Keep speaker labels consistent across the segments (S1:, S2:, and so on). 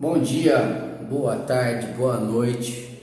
S1: Bom dia, boa tarde, boa noite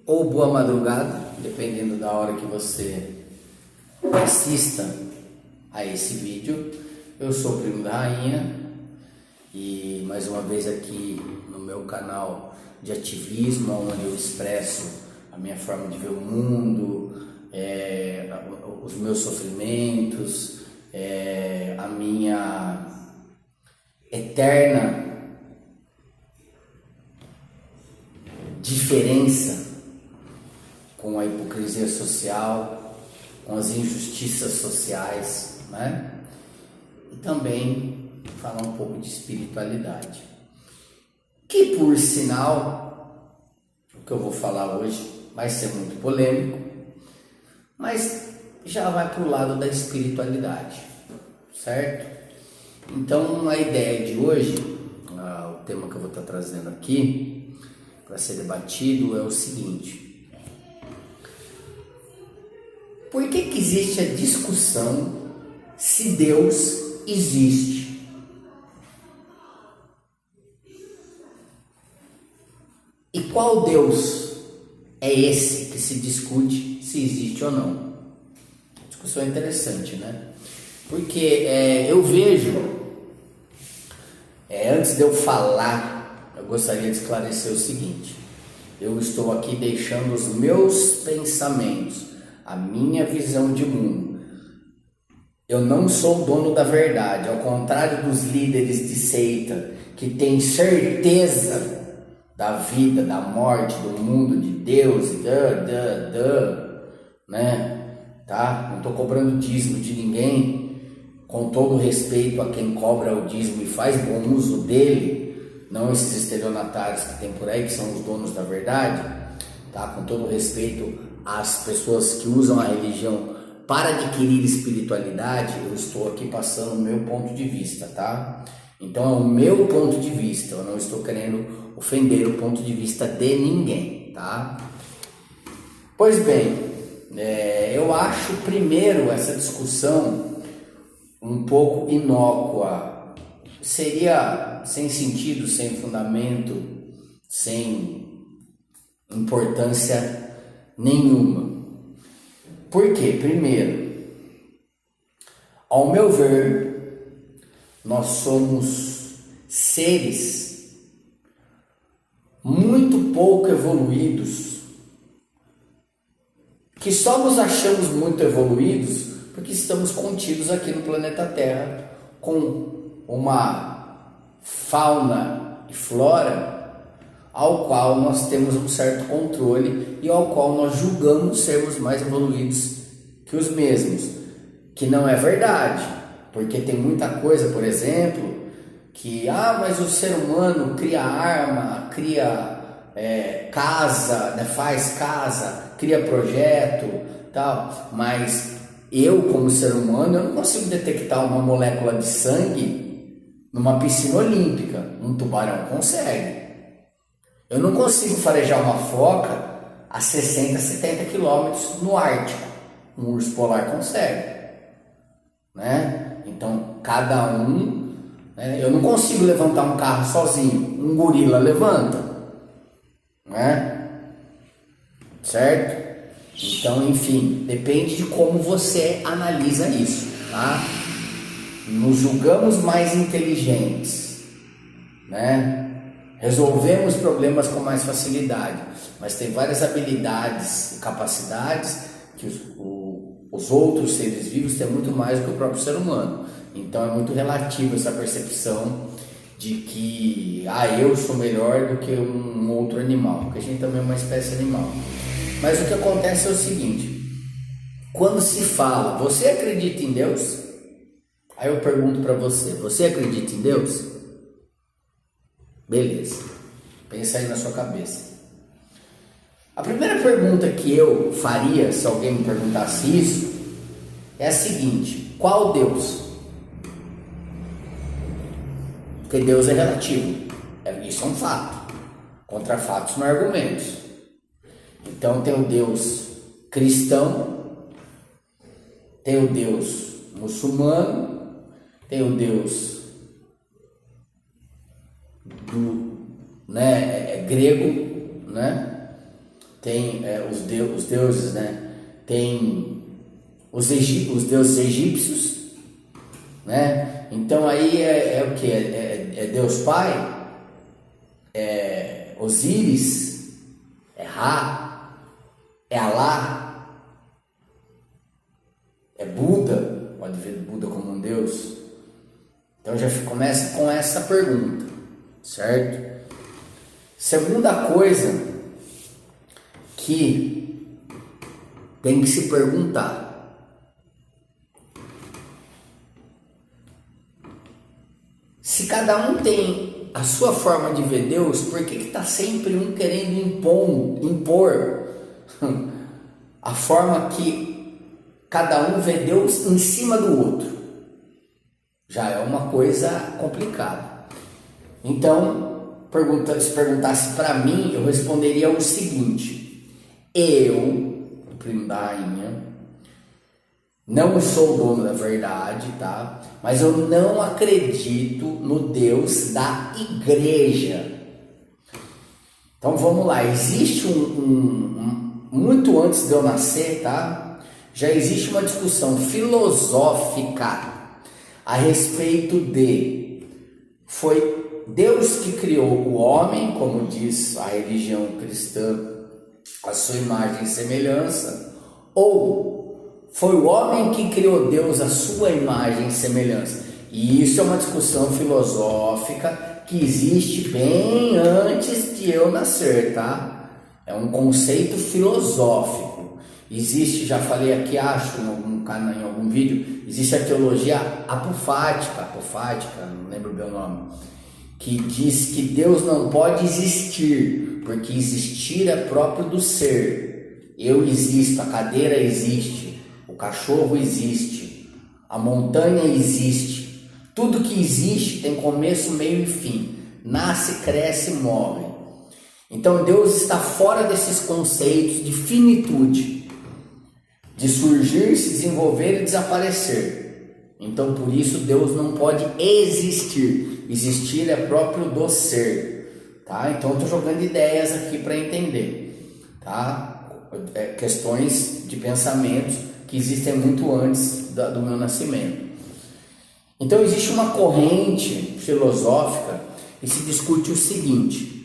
S1: ou boa madrugada, dependendo da hora que você assista a esse vídeo. Eu sou o Primo da Rainha e mais uma vez aqui no meu canal de ativismo, onde eu expresso a minha forma de ver o mundo, os meus sofrimentos, a minha eterna diferença com a hipocrisia social, com as injustiças sociais, né? E também falar um pouco de espiritualidade, que por sinal, o que eu vou falar hoje vai ser muito polêmico, mas já vai para o lado da espiritualidade, certo? Então a ideia de hoje, o tema que eu vou estar trazendo aqui para ser debatido é o seguinte: por que existe a discussão se Deus existe? E qual Deus é esse que se discute se existe ou não? Discussão interessante, né? Porque eu vejo, antes de eu falar, eu gostaria de esclarecer o seguinte: eu estou aqui deixando os meus pensamentos, a minha visão de mundo. Eu não sou o dono da verdade, ao contrário dos líderes de seita que têm certeza da vida, da morte, do mundo, de Deus, né? Tá? Não estou cobrando dízimo de ninguém, com todo respeito a quem cobra o dízimo e faz bom uso dele. Não esses estelionatários que tem por aí, que são os donos da verdade, tá? Com todo respeito às pessoas que usam a religião para adquirir espiritualidade, eu estou aqui passando o meu ponto de vista, tá? Então é o meu ponto de vista, eu não estou querendo ofender o ponto de vista de ninguém, tá? Pois bem, eu acho primeiro essa discussão um pouco inócua. Seria sem sentido, sem fundamento, sem importância nenhuma. Por quê? Primeiro, ao meu ver, nós somos seres muito pouco evoluídos, que só nos achamos muito evoluídos porque estamos contidos aqui no planeta Terra com uma fauna e flora ao qual nós temos um certo controle e ao qual nós julgamos sermos mais evoluídos que os mesmos, que não é verdade, porque tem muita coisa, por exemplo, que mas o ser humano cria arma, cria casa, né, faz casa, cria projeto, tal, mas eu, como ser humano, eu não consigo detectar uma molécula de sangue numa piscina olímpica. Um tubarão consegue. Eu não consigo farejar uma foca a 60, 70 quilômetros no Ártico. Um urso polar consegue, né? Então, cada um, né? Eu não consigo levantar um carro sozinho. Um gorila levanta, né? Certo? Então, enfim, depende de como você analisa isso, tá? Nos julgamos mais inteligentes, né? Resolvemos problemas com mais facilidade, mas tem várias habilidades e capacidades que os outros seres vivos têm muito mais do que o próprio ser humano. Então é muito relativo essa percepção de que eu sou melhor do que um outro animal, porque a gente também é uma espécie animal. Mas o que acontece é o seguinte: quando se fala, você acredita em Deus? Aí eu pergunto para você acredita em Deus? Beleza, pensa aí na sua cabeça. A primeira pergunta que eu faria se alguém me perguntasse isso é a seguinte: qual Deus? Porque Deus é relativo, isso é um fato. Contra fatos não há argumentos. Então tem o Deus cristão, tem o Deus muçulmano, tem o Deus grego, né? Tem os deuses, né? Tem os deuses egípcios, né? Então aí é o que? É Deus Pai, é Osíris, é Ra, é Alá, é Buda, pode ver Buda como um Deus. Então já começa com essa pergunta, certo? Segunda coisa que tem que se perguntar: se cada um tem a sua forma de ver Deus, por que está sempre um querendo impor a forma que cada um vê Deus em cima do outro? Já é uma coisa complicada. Então, se perguntasse para mim, eu responderia o seguinte: eu, o primo da rainha, não sou o dono da verdade, tá? Mas eu não acredito no Deus da igreja. Então vamos lá, existe muito antes de eu nascer, tá? Já existe uma discussão filosófica a respeito de: foi Deus que criou o homem, como diz a religião cristã, a sua imagem e semelhança, ou foi o homem que criou Deus a sua imagem e semelhança? E isso é uma discussão filosófica que existe bem antes de eu nascer, tá? É um conceito filosófico. Existe, já falei aqui, acho, em algum vídeo, existe a teologia apofática, não lembro bem o nome, que diz que Deus não pode existir, porque existir é próprio do ser. Eu existo, a cadeira existe, o cachorro existe, a montanha existe, tudo que existe tem começo, meio e fim, nasce, cresce e morre. Então Deus está fora desses conceitos de finitude, de surgir, se desenvolver e desaparecer. Então por isso Deus não pode existir. Existir é próprio do ser, tá? Então eu estou jogando ideias aqui para entender, tá? Questões de pensamentos que existem muito antes do meu nascimento. Então existe uma corrente filosófica e se discute o seguinte: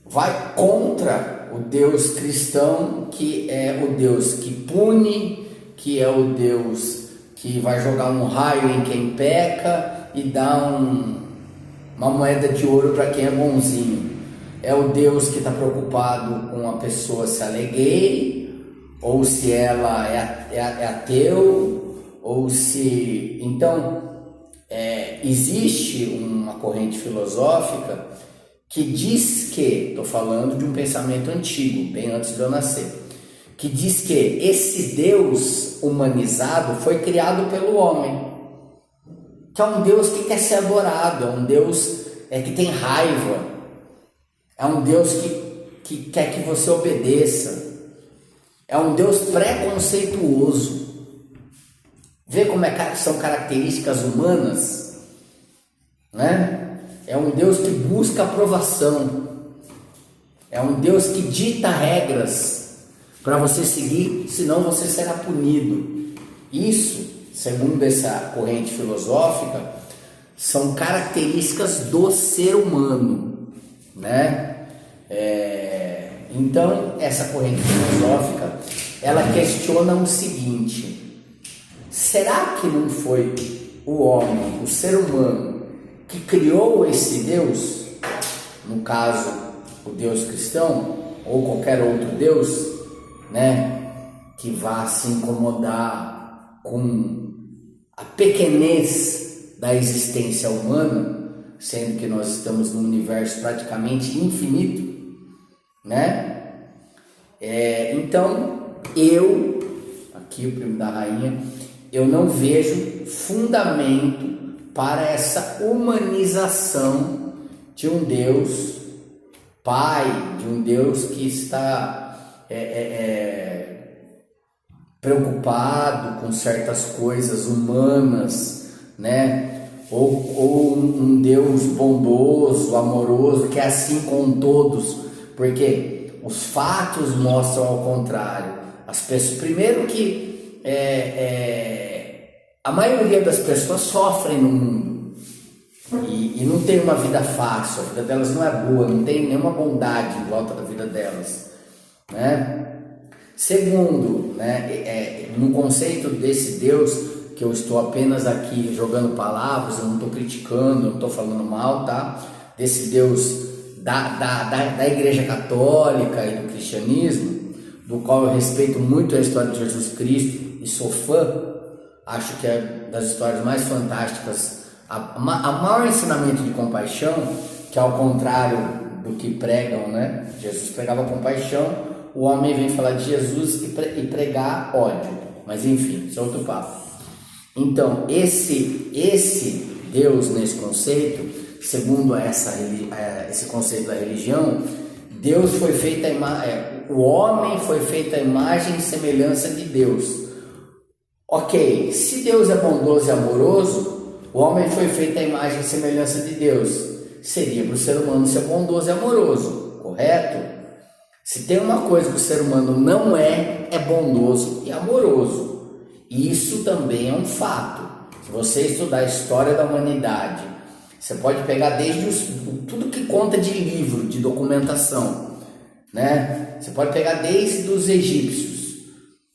S1: vai contra o Deus cristão, que é o Deus que pune, que é o Deus que vai jogar um raio em quem peca e dá uma moeda de ouro para quem é bonzinho. É o Deus que está preocupado com a pessoa se ela é gay, ou se ela é ateu, ou se... Então, existe uma corrente filosófica que diz que, estou falando de um pensamento antigo, bem antes de eu nascer, que diz que esse Deus humanizado foi criado pelo homem, que é um Deus que quer ser adorado, é um Deus que tem raiva, é um Deus que quer que você obedeça, é um Deus preconceituoso. Vê como são características humanas, né? É um Deus que busca aprovação, é um Deus que dita regras para você seguir, senão você será punido. Isso, segundo essa corrente filosófica, são características do ser humano, né? Então, essa corrente filosófica, ela questiona o seguinte: será que não foi o homem, o ser humano, que criou esse Deus, no caso, o Deus cristão, ou qualquer outro Deus, né, que vá se incomodar com a pequenez da existência humana, sendo que nós estamos num universo praticamente infinito, né? Então, eu, aqui o primo da rainha, eu não vejo fundamento para essa humanização de um Deus Pai, de um Deus que está preocupado com certas coisas humanas, né? ou um Deus bondoso, amoroso, que é assim com todos, porque os fatos mostram ao contrário. As pessoas, primeiro que a maioria das pessoas sofrem no mundo e não tem uma vida fácil, a vida delas não é boa, não tem nenhuma bondade em volta da vida delas, né? Segundo, né, no conceito desse Deus, que eu estou apenas aqui jogando palavras, eu não estou criticando, não estou falando mal, tá? Desse Deus da Igreja Católica e do cristianismo, do qual eu respeito muito a história de Jesus Cristo e sou fã, acho que é das histórias mais fantásticas, a maior ensinamento de compaixão, que ao contrário do que pregam, né? Jesus pregava compaixão, o homem vem falar de Jesus e pregar ódio, mas enfim, isso é outro papo. Então, esse Deus nesse conceito, segundo esse conceito da religião, Deus foi feito o homem foi feito à imagem e semelhança de Deus. Ok, se Deus é bondoso e amoroso, o homem foi feito à imagem e semelhança de Deus. Seria para o ser humano ser bondoso e amoroso, correto? Se tem uma coisa que o ser humano não é bondoso e amoroso. Isso também é um fato. Se você estudar a história da humanidade, você pode pegar desde tudo que conta de livro, de documentação, né? Você pode pegar desde os egípcios.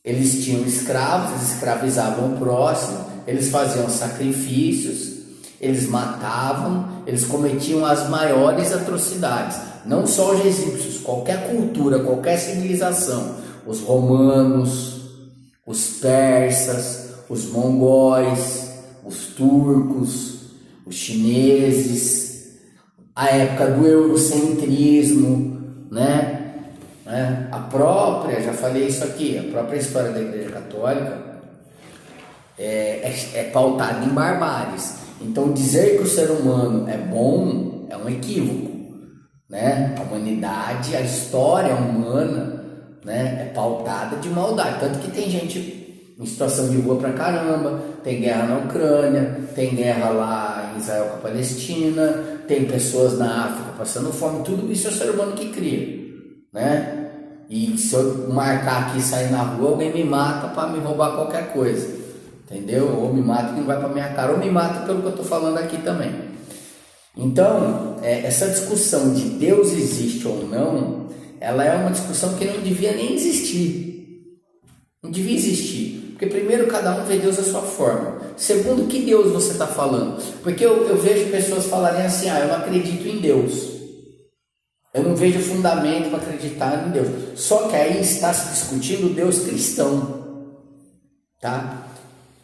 S1: Eles tinham escravos, eles escravizavam o próximo, eles faziam sacrifícios, eles matavam, eles cometiam as maiores atrocidades. Não só os egípcios, qualquer cultura, qualquer civilização, os romanos, os persas, os mongóis, os turcos, os chineses, a época do eurocentrismo, né? A própria, já falei isso aqui, a própria história da Igreja Católica é pautada em barbáries. Então dizer que o ser humano é bom é um equívoco, né? A humanidade, a história humana, né, é pautada de maldade, tanto que tem gente em situação de rua pra caramba, tem guerra na Ucrânia, tem guerra lá em Israel com a Palestina, tem pessoas na África passando fome, tudo isso é o ser humano que cria, né? E se eu marcar aqui e sair na rua, alguém me mata para me roubar qualquer coisa, entendeu? Ou me mata que não vai para minha cara, ou me mata pelo que eu tô falando aqui também. Então, essa discussão de Deus existe ou não, ela é uma discussão que não devia nem existir. Não devia existir. Porque primeiro, cada um vê Deus à sua forma. Segundo, que Deus você está falando? Porque eu vejo pessoas falarem assim, eu não acredito em Deus. Eu não vejo fundamento para acreditar em Deus. Só que aí está se discutindo o Deus cristão. Tá?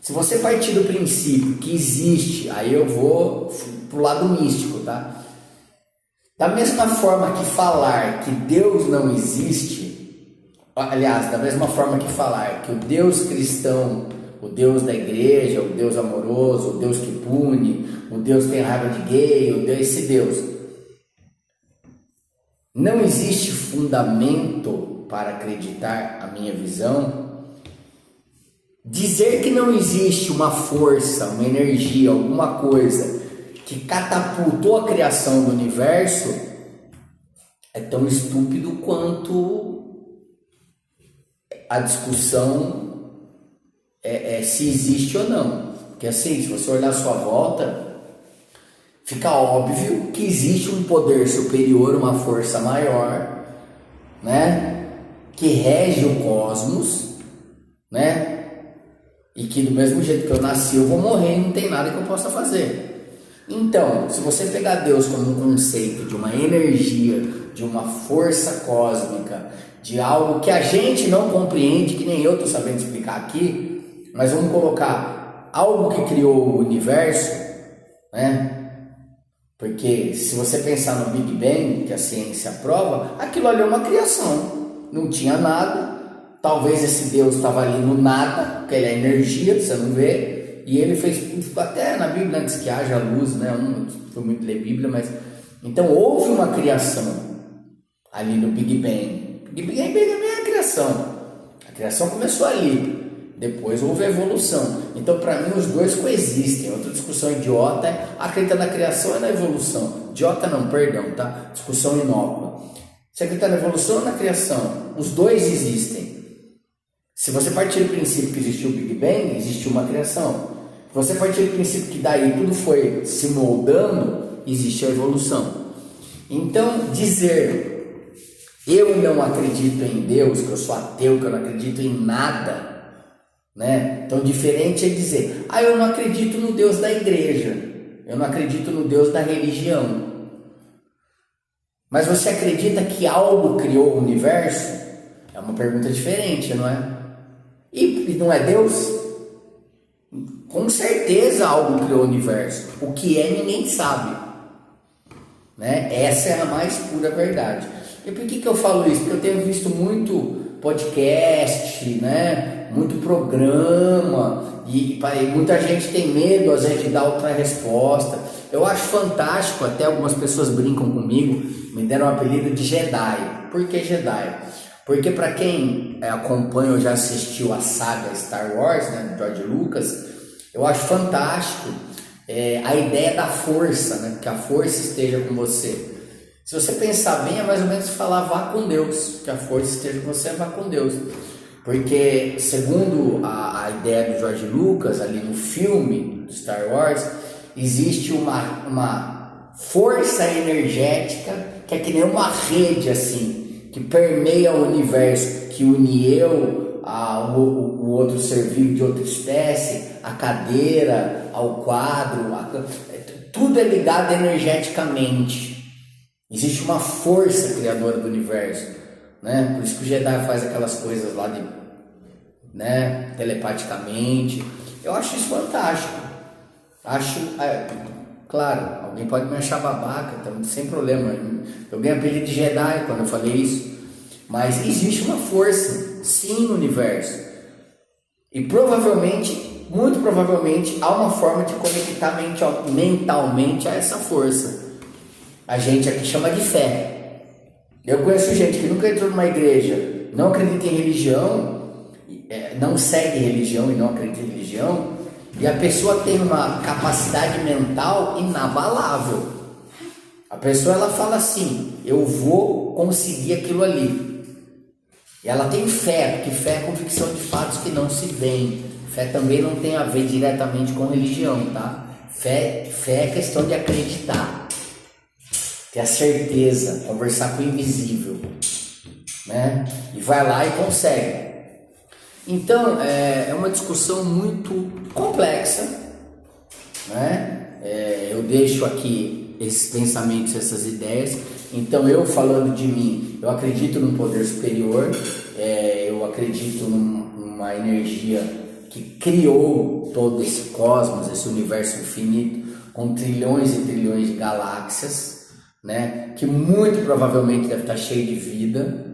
S1: Se você partir do princípio que existe, aí eu vou pro lado místico, tá? Da mesma forma que falar que Deus não existe, aliás, da mesma forma que falar que o Deus cristão, o Deus da igreja, o Deus amoroso, o Deus que pune, o Deus que tem raiva de gay, esse Deus, não existe fundamento para acreditar a minha visão. Dizer que não existe uma força, uma energia, alguma coisa que catapultou a criação do universo é tão estúpido quanto a discussão se existe ou não. Porque assim, se você olhar à sua volta, fica óbvio que existe um poder superior, uma força maior, né? Que rege o cosmos, né? E que do mesmo jeito que eu nasci, eu vou morrer e não tem nada que eu possa fazer. Então, se você pegar Deus como um conceito de uma energia, de uma força cósmica, de algo que a gente não compreende, que nem eu estou sabendo explicar aqui, mas vamos colocar algo que criou o universo, né? Porque se você pensar no Big Bang, que a ciência prova, aquilo ali é uma criação, não tinha nada. Talvez esse Deus estava ali no nada, porque ele é energia, você não vê, e ele fez, até na Bíblia antes que haja luz, né? Eu não fui muito ler Bíblia, mas então houve uma criação ali no Big Bang. Big Bang é a criação. A criação começou ali. depois houve a evolução. Então, para mim, os dois coexistem. Outra discussão idiota é acreditar na criação e na evolução. Idiota não, perdão, tá? Discussão inócua. Você acredita na evolução ou na criação? Os dois existem. Se você partir do princípio que existiu o Big Bang, existiu uma criação. Se você partir do princípio que daí tudo foi se moldando, existe a evolução. Então, dizer eu não acredito em Deus, que eu sou ateu, que eu não acredito em nada, né? Então, diferente é dizer, eu não acredito no Deus da igreja, eu não acredito no Deus da religião. Mas você acredita que algo criou o universo? É uma pergunta diferente, não é? E não é Deus? Com certeza algo criou o universo. O que é, ninguém sabe, né? Essa é a mais pura verdade. E por que eu falo isso? Porque eu tenho visto muito podcast, né? Muito programa, e muita gente tem medo às vezes de dar outra resposta. Eu acho fantástico, até algumas pessoas brincam comigo, me deram o apelido de Jedi. Por que Jedi? Porque para quem acompanha ou já assistiu a saga Star Wars, né, do George Lucas, eu acho fantástico a ideia da força, né, que a força esteja com você. Se você pensar bem, é mais ou menos falar vá com Deus, que a força esteja com você, vá com Deus. Porque, segundo a ideia do George Lucas, ali no filme do Star Wars, existe uma força energética que é que nem uma rede assim, que permeia o universo, que une eu, o outro ser vivo de outra espécie, a cadeira, ao quadro, tudo é ligado energeticamente. Existe uma força criadora do universo, né? Por isso que o Jedi faz aquelas coisas lá né, telepaticamente. Eu acho isso fantástico. Acho, claro, alguém pode me achar babaca, então, sem problema. Eu ganhei apelido de Jedi quando eu falei isso. Mas existe uma força, sim, no universo. E provavelmente, muito provavelmente, há uma forma de conectar mentalmente a essa força. A gente aqui chama de fé. Eu conheço gente que nunca entrou numa igreja, não acredita em religião, não segue religião e não acredita em religião, e a pessoa tem uma capacidade mental inabalável. A pessoa, ela fala assim, eu vou conseguir aquilo ali. E ela tem fé, porque fé é convicção de fatos que não se veem. Fé também não tem a ver diretamente com religião, tá? Fé é questão de acreditar, ter a certeza, conversar com o invisível, né? E vai lá e consegue. Então, é uma discussão muito complexa, né? Eu deixo aqui esses pensamentos, essas ideias. Então, eu falando de mim, eu acredito num poder superior, eu acredito numa energia que criou todo esse cosmos, esse universo infinito, com trilhões e trilhões de galáxias, né? Que muito provavelmente deve estar cheio de vida,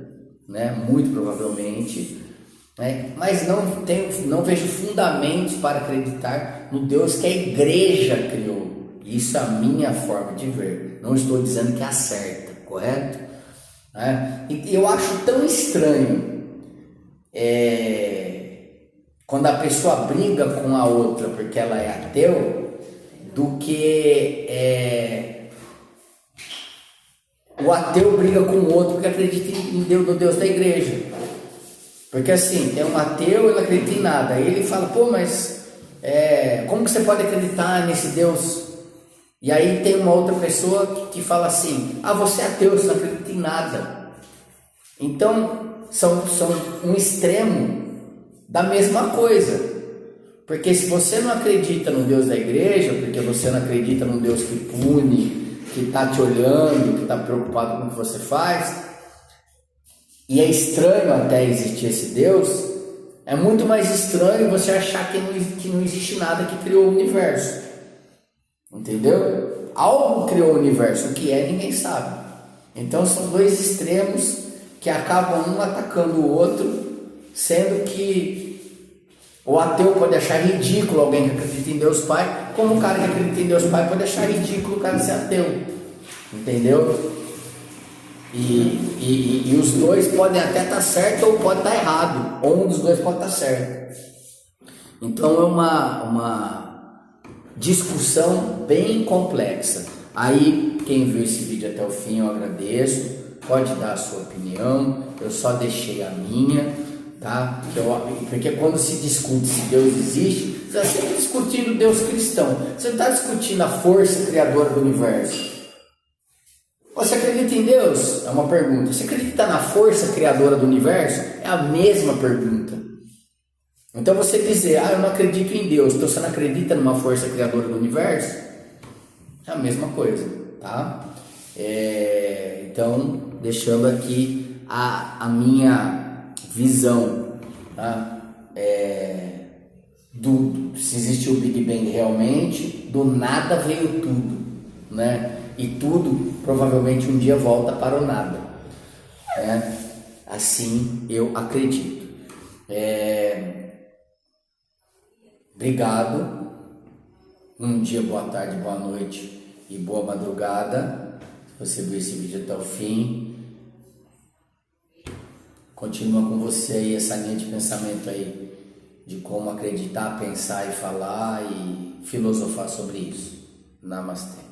S1: né? Muito provavelmente, né? Mas não vejo fundamentos para acreditar no Deus que a igreja criou. Isso é a minha forma de ver. Não estou dizendo que é a certa, correto? E eu acho tão estranho quando a pessoa briga com a outra porque ela é ateu, do que o ateu briga com o outro porque acredita em Deus, no Deus da igreja. Porque assim, tem um ateu, ele não acredita em nada. Aí ele fala, mas como que você pode acreditar nesse Deus? E aí tem uma outra pessoa que fala assim, você é ateu, você não acredita em nada. Então, são um extremo da mesma coisa. Porque se você não acredita no Deus da igreja, porque você não acredita num Deus que pune, que está te olhando, que está preocupado com o que você faz, e é estranho até existir esse Deus, é muito mais estranho você achar que não existe nada que criou o universo. Entendeu? Algo criou o universo, o que ninguém sabe. Então são dois extremos que acabam um atacando o outro, sendo que o ateu pode achar ridículo alguém que acredita em Deus Pai, como o cara que acredita em Deus Pai pode achar ridículo o cara ser ateu. Entendeu? E os dois podem até estar certo ou pode estar errado, ou um dos dois pode estar certo. Então é uma discussão bem complexa. Aí quem viu esse vídeo até o fim eu agradeço, pode dar a sua opinião, eu só deixei a minha, tá? Porque quando se discute se Deus existe, você está sempre discutindo Deus cristão, você não está discutindo a força criadora do universo. Você acredita em Deus? É uma pergunta. Você acredita na força criadora do universo? É a mesma pergunta. Então você dizer, eu não acredito em Deus, então você não acredita numa força criadora do universo? É a mesma coisa, tá? Então, deixando aqui a minha visão, tá? Se existiu o Big Bang realmente, do nada veio tudo, né? E tudo provavelmente um dia volta para o nada, né? Assim eu acredito. Obrigado. Um dia, boa tarde, boa noite e boa madrugada. Se você viu esse vídeo até o fim, continua com você aí essa linha de pensamento aí de como acreditar, pensar e falar e filosofar sobre isso. Namastê.